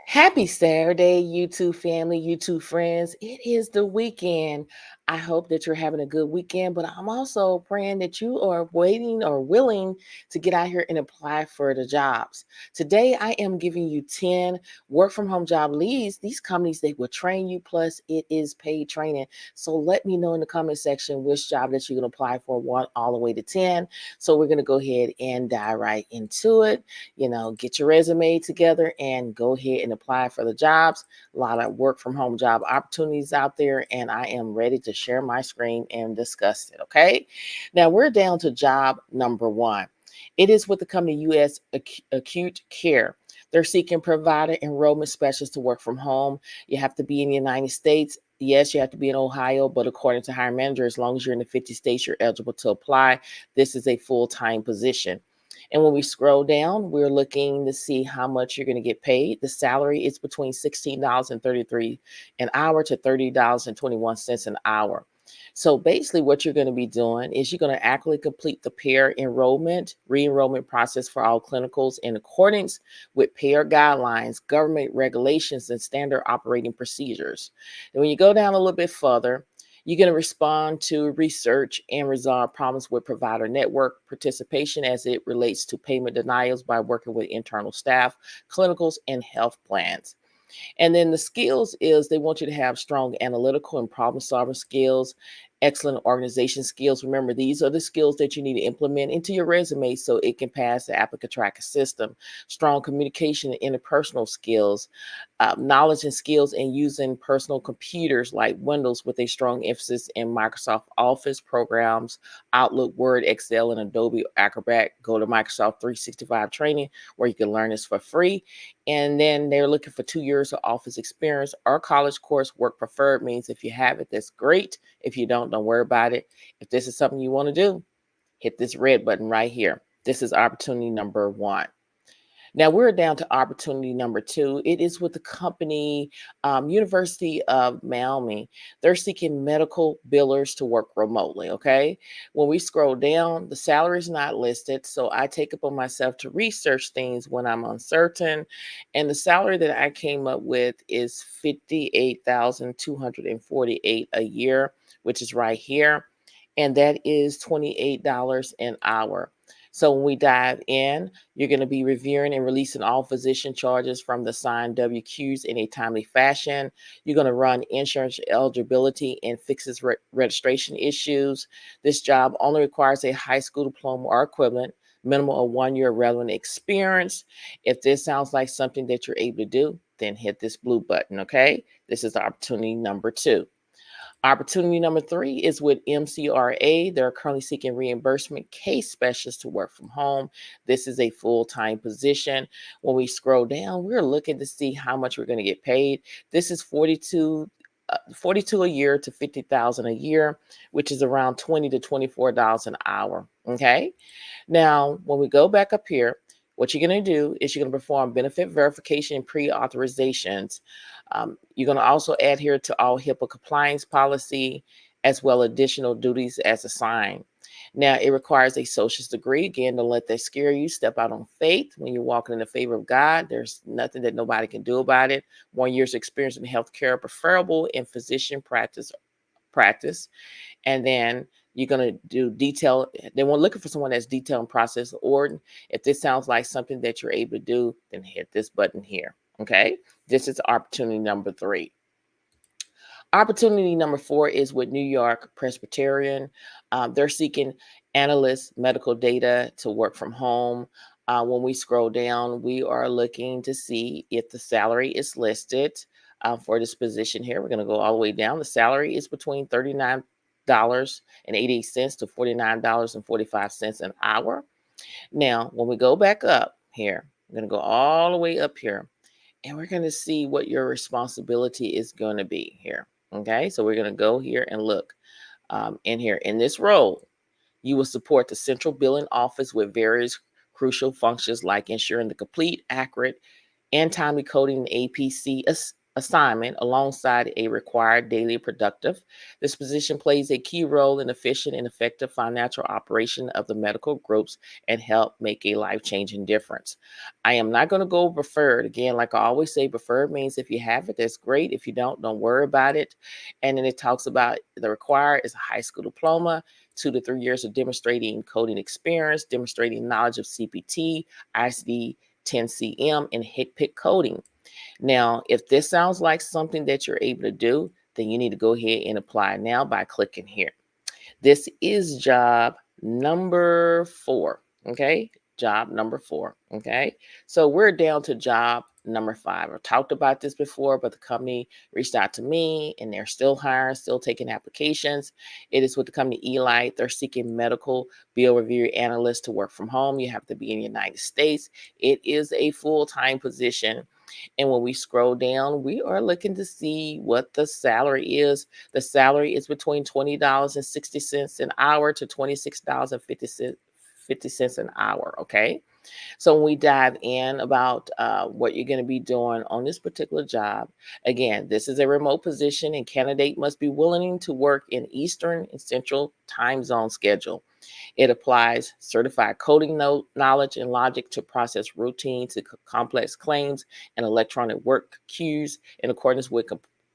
Happy Saturday, YouTube family, YouTube friends. It is the weekend. I hope that you're having a good weekend, but I'm also praying that you are waiting or willing to get out here and apply for the jobs. Today, I am giving you 10 work from home job leads. These companies, they will train you, plus it is paid training. So let me know in the comment section which job that you're going to apply for, 1 all the way to 10. So we're going to go ahead and dive right into it. Get your resume together and go ahead and apply for the jobs. A lot of work from home job opportunities out there, and I am ready to share my screen and discuss it. Okay. Now we're down to job number 1. It is with the company US Acute Care. They're seeking provider enrollment specialists to work from home. You have to be in the United States. Yes, you have to be in Ohio, but according to hiring manager, as long as you're in the 50 states, you're eligible to apply. This is a full-time position. And when we scroll down, we're looking to see how much you're going to get paid. The salary is between $16.33 an hour to $30.21 an hour. So basically, what you're going to be doing is you're going to accurately complete the payer enrollment, re-enrollment process for all clinicals in accordance with payer guidelines, government regulations, and standard operating procedures. And when you go down a little bit further, you're going to respond to research and resolve problems with provider network participation as it relates to payment denials by working with internal staff, clinicals, and health plans. And then the skills is they want you to have strong analytical and problem solving skills, excellent organization skills. Remember, these are the skills that you need to implement into your resume so it can pass the applicant tracker system. Strong communication and interpersonal skills, knowledge and skills in using personal computers like Windows with a strong emphasis in Microsoft Office programs, Outlook, Word, Excel, and Adobe Acrobat. Go to Microsoft 365 training where you can learn this for free. And then they're looking for 2 years of office experience or college course work preferred. Means if you have it, that's great. If you don't worry about it. If this is something you want to do, hit this red button right here. This is opportunity number 1. Now we're down to opportunity number 2. It is with the company University of Miami. They're seeking medical billers to work remotely. Okay. When we scroll down, the salary is not listed. So I take upon myself to research things when I'm uncertain. And the salary that I came up with is $58,248 a year, which is right here. And that is $28 an hour. So when we dive in, you're going to be reviewing and releasing all physician charges from the signed WQs in a timely fashion. You're going to run insurance eligibility and fixes registration issues. This job only requires a high school diploma or equivalent, minimum of 1 year relevant experience. If this sounds like something that you're able to do, then hit this blue button, okay? This is opportunity number 2. Opportunity number 3 is with MCRA. They're currently seeking reimbursement case specialists to work from home. This is a full-time position. When we scroll down, we're looking to see how much we're going to get paid. This is 42 a year to 50,000 a year, which is around $20 to $24 an hour. Okay. Now, when we go back up here, what you're going to do is you're going to perform benefit verification and pre-authorizations. You're going to also adhere to all HIPAA compliance policy as well additional duties as assigned. Now, it requires a socialist degree. Again, don't let that scare you. Step out on faith. When you're walking in the favor of God, there's nothing that nobody can do about it. 1 year's experience in healthcare, preferable in physician practice. And then you're going to do detail. They want looking for someone that's detailed and process ordered. If this sounds like something that you're able to do, then hit this button here. Okay. This is opportunity number 3. Opportunity number 4 is with New York Presbyterian. They're seeking analysts, medical data to work from home. When we scroll down, we are looking to see if the salary is listed for this position here. We're going to go all the way down. The salary is between $39.88 to $49.45 an hour. Now, when we go back up here, I'm going to go all the way up here, and we're going to see what your responsibility is going to be here. Okay, so we're going to go here and look in here. In this role, you will support the central billing office with various crucial functions like ensuring the complete, accurate, and timely coding and APC assignment alongside a required daily productive. This position plays a key role in efficient and effective financial operation of the medical groups and help make a life-changing difference. I am not going to go preferred. Again, like I always say, preferred means if you have it, that's great. If you don't worry about it. And then it talks about the required is a high school diploma, 2 to 3 years of demonstrating coding experience, demonstrating knowledge of CPT, ICD 10CM, and HICPIC coding. Now, if this sounds like something that you're able to do, then you need to go ahead and apply now by clicking here. This is job number 4. Okay. Job number 4. Okay. So we're down to job number 5. I've talked about this before, but the company reached out to me and they're still hiring, still taking applications. It is with the company Enlyte. They're seeking medical bill review analysts to work from home. You have to be in the United States. It is a full-time position. And when we scroll down, we are looking to see what the salary is. The salary is between $20.60 an hour to $26.50 an hour. Okay. So when we dive in about what you're going to be doing on this particular job, again, this is a remote position and candidate must be willing to work in Eastern and Central time zone schedule. It applies certified coding knowledge and logic to process routine to complex claims and electronic work queues in accordance with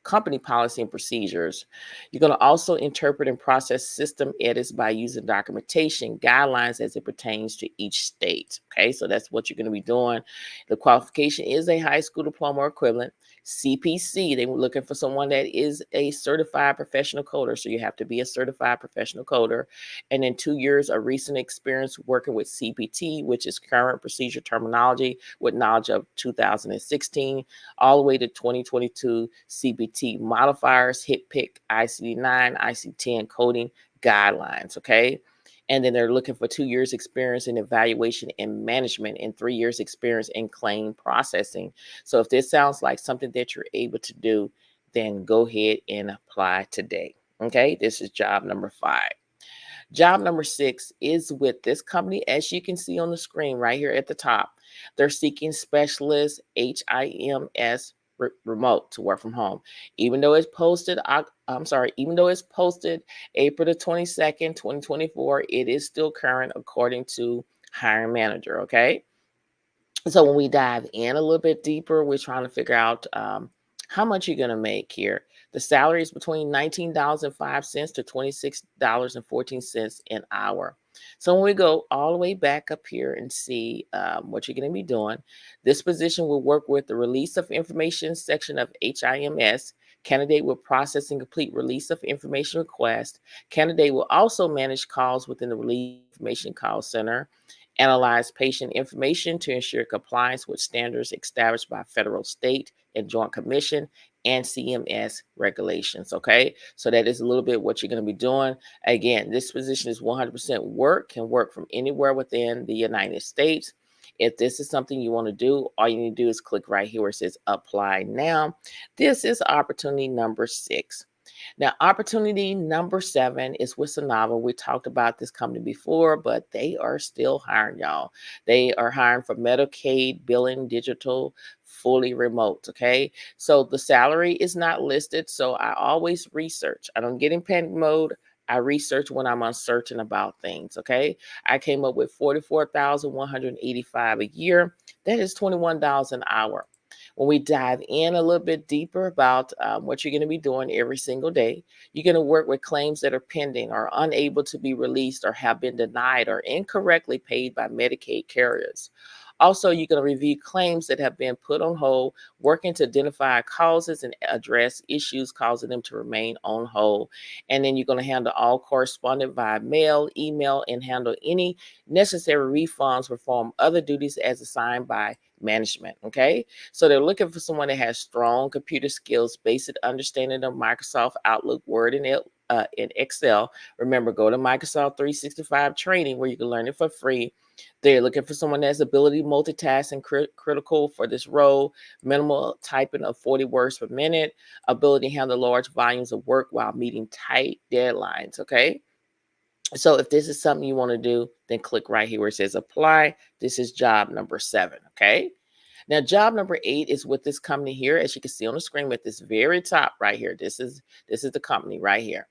company policy and procedures. You're going to also interpret and process system edits by using documentation guidelines as it pertains to each state. Okay, so that's what you're going to be doing. The qualification is a high school diploma or equivalent. CPC, they were looking for someone that is a certified professional coder. So you have to be a certified professional coder. And then 2 years of recent experience working with CPT, which is current procedure terminology with knowledge of 2016 all the way to 2022 CPT modifiers, HICPIC, ICD-9, ICD-10 coding guidelines, okay? And then they're looking for 2 years experience in evaluation and management and 3 years experience in claim processing. So if this sounds like something that you're able to do, then go ahead and apply today. Okay, this is job number 5. Job number 6 is with this company, as you can see on the screen right here at the top. They're seeking specialists, HIMS remote to work from home. Even though it's posted, even though it's posted April the 22nd, 2024, it is still current according to hiring manager. Okay. So when we dive in a little bit deeper, we're trying to figure out how much you're going to make here. The salary is between $19.05 to $26.14 an hour. So when we go all the way back up here and see what you're going to be doing, this position will work with the release of information section of HIMS. Candidate will process and complete release of information request. Candidate will also manage calls within the release information call center, analyze patient information to ensure compliance with standards established by federal, state, and joint commission and CMS regulations. Okay, so that is a little bit what you're going to be doing. Again, this position is 100% work, can work from anywhere within the United States. If this is something you want to do, all you need to do is click right here where it says apply now. This is opportunity number 6. Now, opportunity number 7 is with Sarnova. We talked about this company before, but they are still hiring, y'all. They are hiring for Medicaid, billing, digital, fully remote. Okay. So the salary is not listed. So I always research. I don't get in panic mode. I research when I'm uncertain about things. Okay. I came up with $44,185 a year. That is $21 an hour. When we dive in a little bit deeper about what you're going to be doing every single day, you're going to work with claims that are pending or unable to be released or have been denied or incorrectly paid by Medicaid carriers. Also, you're going to review claims that have been put on hold, working to identify causes and address issues causing them to remain on hold. And then you're going to handle all correspondence via mail, email, and handle any necessary refunds, perform other duties as assigned by management. Okay. So they're looking for someone that has strong computer skills, basic understanding of Microsoft Outlook, Word, and Excel. Remember, go to Microsoft 365 training where you can learn it for free. They're looking for someone that has ability to multitask and critical for this role. Minimal typing of 40 words per minute. Ability to handle large volumes of work while meeting tight deadlines. Okay. So if this is something you want to do, then click right here where it says apply. This is job number 7. Okay. Now, job number 8 is with this company here, as you can see on the screen at this very top right here. This is the company right here.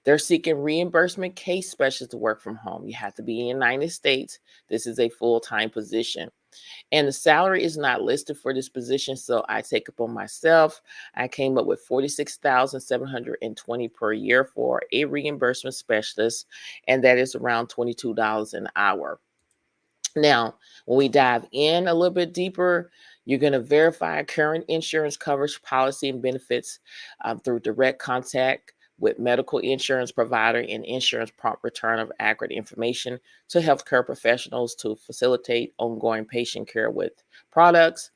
They're seeking reimbursement case specialists to work from home. You have to be in the United States. This is a full-time position. And the salary is not listed for this position, so I take it upon myself. I came up with $46,720 per year for a reimbursement specialist, and that is around $22 an hour. Now, when we dive in a little bit deeper, you're going to verify current insurance coverage policy and benefits through direct contact with medical insurance provider and insurance prompt return of accurate information to healthcare professionals to facilitate ongoing patient care with products.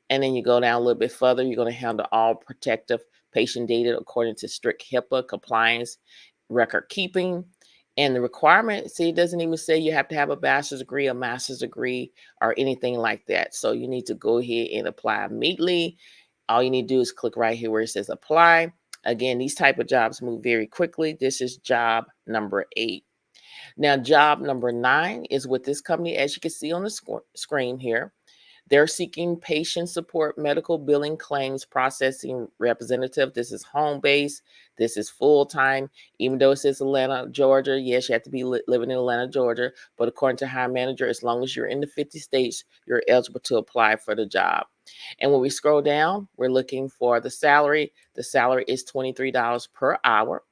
And then you go down a little bit further, you're going to handle all protective patient data according to strict HIPAA compliance, record keeping. And the requirement, see, it doesn't even say you have to have a bachelor's degree, a master's degree, or anything like that. So you need to go ahead and apply immediately. All you need to do is click right here where it says apply. Again, these type of jobs move very quickly. This is job number 8. Now, job number 9 is with this company, as you can see on the screen here. They're seeking patient support medical billing claims processing representative. This is home base. This is full time. Even though it says Atlanta, Georgia, yes, you have to be living in Atlanta, Georgia. But according to hiring manager, as long as you're in the 50 states, you're eligible to apply for the job. And when we scroll down, we're looking for the salary. The salary is $23 per hour.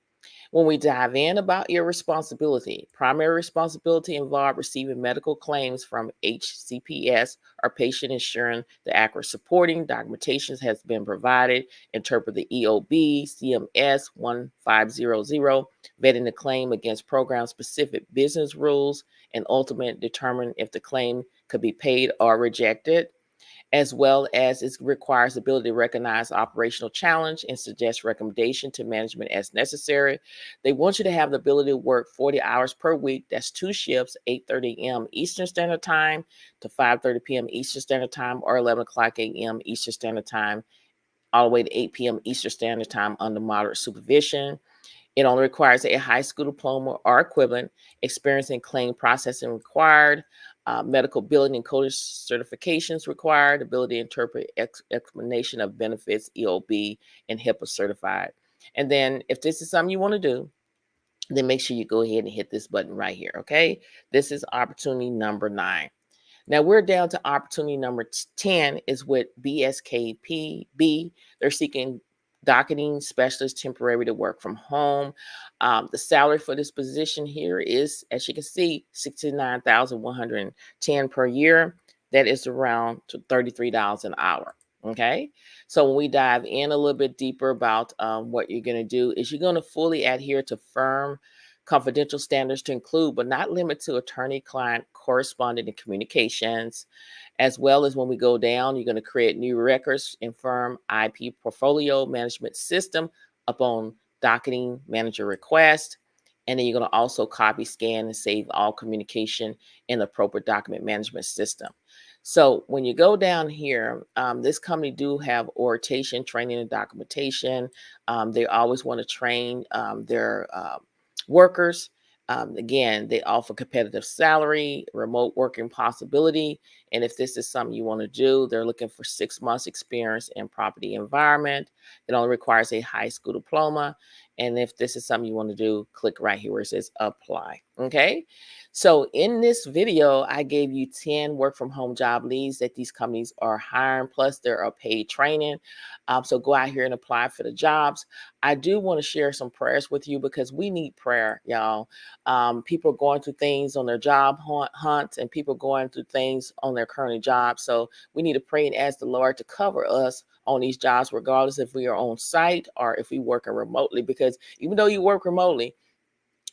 When we dive in about your responsibility, primary responsibility involve receiving medical claims from HCPS or patient ensuring the accurate supporting documentation has been provided, interpret the EOB, CMS 1500, vetting the claim against program-specific business rules, and ultimately determine if the claim could be paid or rejected, as well as it requires the ability to recognize operational challenge and suggest recommendation to management as necessary. They want you to have the ability to work 40 hours per week. That's 2 shifts, 8:30 a.m. Eastern Standard Time to 5:30 p.m. Eastern Standard Time, or 11 o'clock a.m. Eastern Standard Time, all the way to 8 p.m. Eastern Standard Time under moderate supervision. It only requires a high school diploma or equivalent, experience in claim processing required, medical billing and coding certifications required, ability to interpret explanation of benefits, EOB, and HIPAA certified. And then if this is something you want to do, then make sure you go ahead and hit this button right here, okay? This is opportunity number 9. Now we're down to opportunity number 10 is with BSKB. They're seeking docketing specialist temporary to work from home. The salary for this position here is, as you can see, $69,110 per year. That is around $33 an hour. Okay, so when we dive in a little bit deeper about what you're going to do is you're going to fully adhere to firm confidential standards to include, but not limit to, attorney-client correspondence and communications, as well as when we go down, you're going to create new records in firm IP portfolio management system upon docketing manager request. And then you're going to also copy, scan, and save all communication in the appropriate document management system. So when you go down here, this company do have orientation, training, and documentation. They always want to train their workers. Again, they offer competitive salary, remote working possibility. And if this is something you want to do, they're looking for 6 months experience in property environment. It only requires a high school diploma. And if this is something you want to do, click right here where it says apply. Okay. So in this video, I gave you 10 work from home job leads that these companies are hiring, plus there are paid training. So go out here and apply for the jobs. I do want to share some prayers with you because we need prayer, y'all. People are going through things on their job hunts, and people going through things on their current job. So we need to pray and ask the Lord to cover us on these jobs, regardless if we are on site or if we working remotely, because even though you work remotely,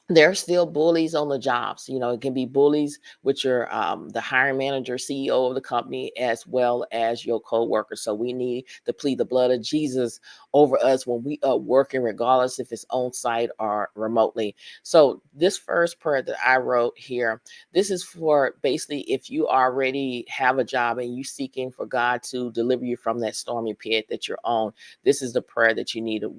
there are still bullies on the jobs. You know, it can be bullies with your the hiring manager, CEO of the company, as well as your co-workers. So we need to plead the blood of Jesus over us when we are working, regardless if it's on site or remotely. So this first prayer that I wrote here, this is for basically if you already have a job and you seeking for God to deliver you from that stormy pit that you're on. This is the prayer that you need to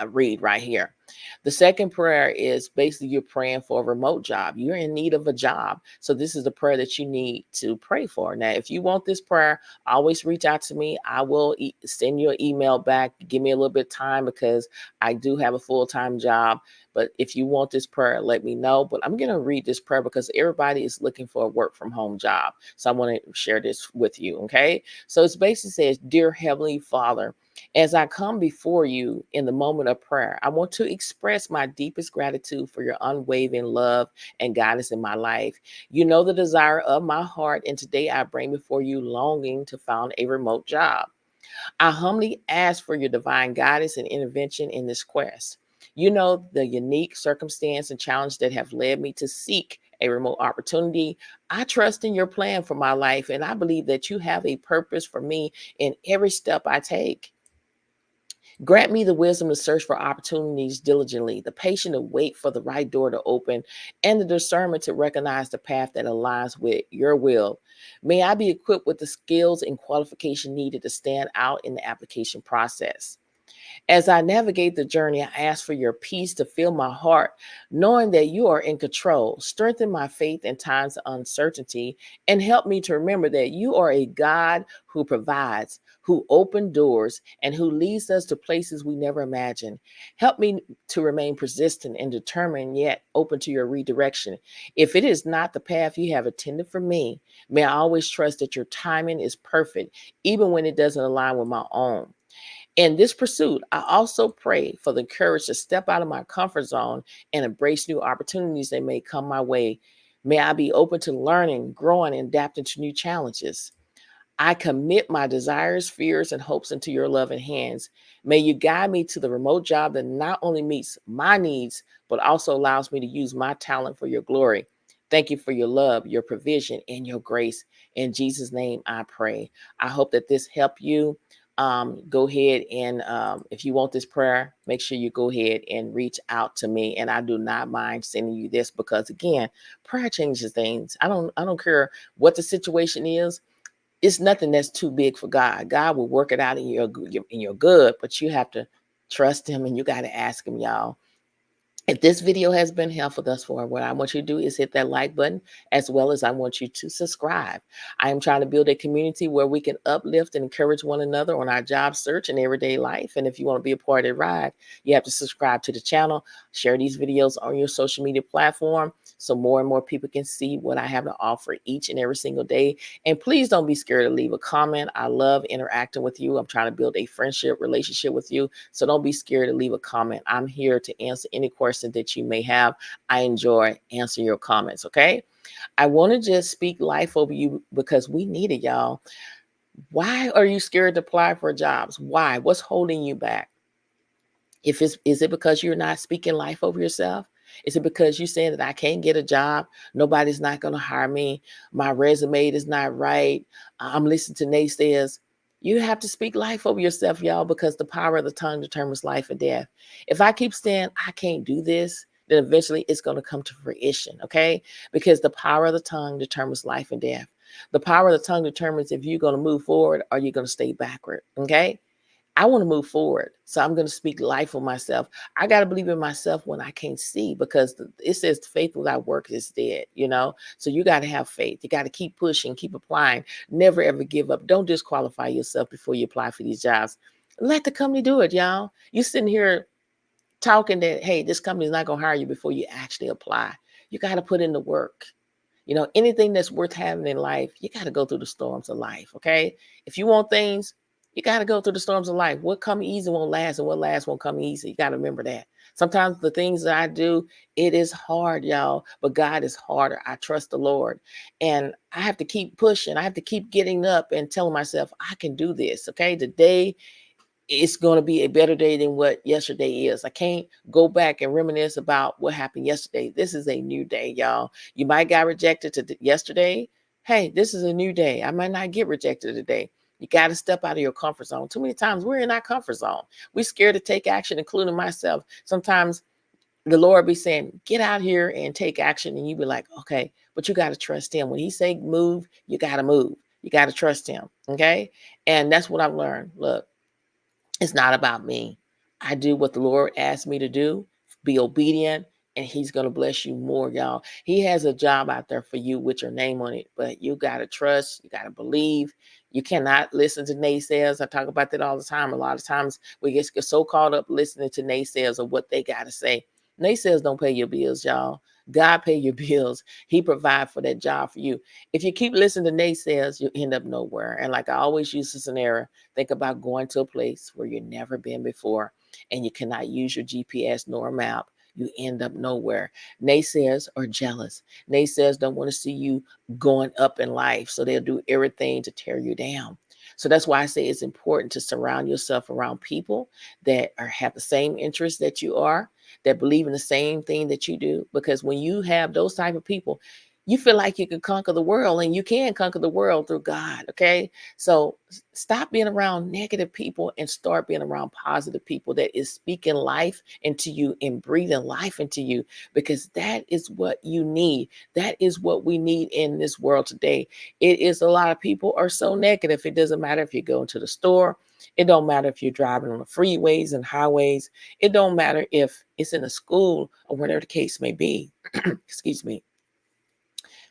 read right here. The second prayer is basically you're praying for a remote job. You're in need of a job. So this is the prayer that you need to pray for. Now, if you want this prayer, always reach out to me. I will send you an email back. Give me a little bit of time because I do have a full-time job. But if you want this prayer, let me know. But I'm going to read this prayer because everybody is looking for a work from home job. So I want to share this with you. Okay. So it's basically says, Dear Heavenly Father, as I come before you in the moment of prayer, I want to express my deepest gratitude for your unwavering love and guidance in my life. You know the desire of my heart, and today I bring before you longing to find a remote job. I humbly ask for your divine guidance and intervention in this quest. You know the unique circumstance and challenge that have led me to seek a remote opportunity. I trust in your plan for my life, and I believe that you have a purpose for me in every step I take. Grant me the wisdom to search for opportunities diligently, the patience to wait for the right door to open, and the discernment to recognize the path that aligns with your will. May I be equipped with the skills and qualification needed to stand out in the application process. As I navigate the journey, I ask for your peace to fill my heart, knowing that you are in control. Strengthen my faith in times of uncertainty and help me to remember that you are a God who provides, who opens doors, and who leads us to places we never imagined. Help me to remain persistent and determined, yet open to your redirection. If it is not the path you have intended for me, may I always trust that your timing is perfect, even when it doesn't align with my own. In this pursuit, I also pray for the courage to step out of my comfort zone and embrace new opportunities that may come my way. May I be open to learning, growing, and adapting to new challenges. I commit my desires, fears, and hopes into your loving hands. May you guide me to the remote job that not only meets my needs, but also allows me to use my talent for your glory. Thank you for your love, your provision, and your grace. In Jesus' name, I pray. I hope that this helped you. Go ahead and if you want this prayer, make sure you go ahead and reach out to me. And I do not mind sending you this because again, prayer changes things. I don't care what the situation is. It's nothing that's too big for God. God will work it out in your good, but you have to trust him and you got to ask him, y'all. If this video has been helpful thus far, what I want you to do is hit that like button, as well as I want you to subscribe. I am trying to build a community where we can uplift and encourage one another on our job search and everyday life. And if you want to be a part of the ride, you have to subscribe to the channel, share these videos on your social media platform so more and more people can see what I have to offer each and every single day. And please don't be scared to leave a comment. I love interacting with you. I'm trying to build a friendship relationship with you. So don't be scared to leave a comment. I'm here to answer any question that you may have. I enjoy answering your comments. Okay. I want to just speak life over you because we need it, y'all. Why are you scared to apply for jobs? Why? What's holding you back? Is it because you're not speaking life over yourself? Is it because you're saying that I can't get a job? Nobody's not going to hire me. My resume is not right. I'm listening to naysayers. You have to speak life over yourself, y'all, because the power of the tongue determines life and death. If I keep saying I can't do this, then eventually it's going to come to fruition, okay? Because the power of the tongue determines life and death. The power of the tongue determines if you're going to move forward or you're going to stay backward, okay? I want to move forward. So I'm going to speak life for myself. I got to believe in myself when I can't see because it says faith without work is dead, you know? So you got to have faith. You got to keep pushing, keep applying, never ever give up. Don't disqualify yourself before you apply for these jobs. Let the company do it, y'all. You sitting here talking that, hey, this company's not going to hire you before you actually apply. You got to put in the work. You know, anything that's worth having in life, you got to go through the storms of life, okay? If you want things, you got to go through the storms of life. What come easy won't last, and what lasts won't come easy. You got to remember that. Sometimes the things that I do, it is hard, y'all, but God is harder. I trust the Lord. And I have to keep pushing. I have to keep getting up and telling myself, I can do this, okay? Today it's going to be a better day than what yesterday is. I can't go back and reminisce about what happened yesterday. This is a new day, y'all. You might got rejected yesterday. Hey, this is a new day. I might not get rejected today. You got to step out of your comfort zone. Too many times we're in our comfort zone. We're scared to take action, including myself. Sometimes the Lord be saying, get out here and take action. And you be like, okay, but you got to trust him. When he say move, you got to move. You got to trust him. Okay. And that's what I've learned. Look, it's not about me. I do what the Lord asked me to do, Be obedient, and he's going to bless you more, y'all. He has a job out there for you with your name on it, but you got to trust, you got to believe. You cannot listen to naysayers. I talk about that all the time. A lot of times we get so caught up listening to naysayers of what they got to say. Naysayers don't pay your bills, y'all. God pay your bills. He provide for that job for you. If you keep listening to naysayers, you end up nowhere. And like I always use this scenario, think about going to a place where you've never been before and you cannot use your GPS nor a map. You end up nowhere. Naysayers are jealous. Naysayers don't want to see you going up in life, so they'll do everything to tear you down. So that's why I say it's important to surround yourself around people that have the same interests that you are, that believe in the same thing that you do. Because when you have those type of people, you feel like you can conquer the world, and you can conquer the world through God. Okay. So stop being around negative people and start being around positive people that is speaking life into you and breathing life into you, because that is what you need. That is what we need in this world today. It is a lot of people are so negative. It doesn't matter if you go into the store. It don't matter if you're driving on the freeways and highways. It don't matter if it's in a school or whatever the case may be. Excuse me.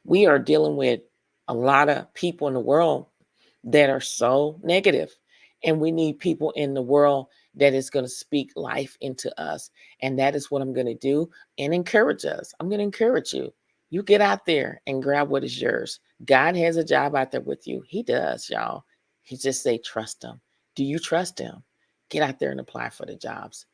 We are dealing with a lot of people in the world that are so negative, and we need people in the world that is going to speak life into us. And that is what I'm going to do and encourage us. I'm going to encourage you. You get out there and grab what is yours. God has a job out there with you. He does, y'all. He just say, trust him. Do you trust him? Get out there and apply for the jobs.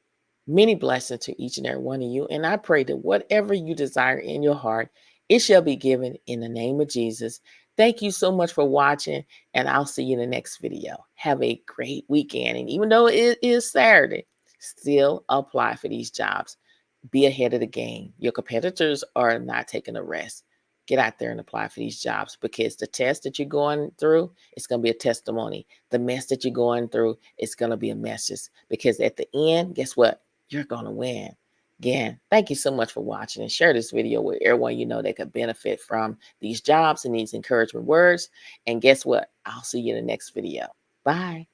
Many blessings to each and every one of you. And I pray that whatever you desire in your heart, it shall be given in the name of Jesus. Thank you so much for watching, and I'll see you in the next video. Have a great weekend. And even though it is Saturday, still apply for these jobs. Be ahead of the game. Your competitors are not taking a rest. Get out there and apply for these jobs, because the test that you're going through, it's going to be a testimony. The mess that you're going through, it's going to be a message, because at the end, guess what? You're going to win. Again, thank you so much for watching, and share this video with everyone you know that could benefit from these jobs and these encouragement words. And guess what? I'll see you in the next video. Bye.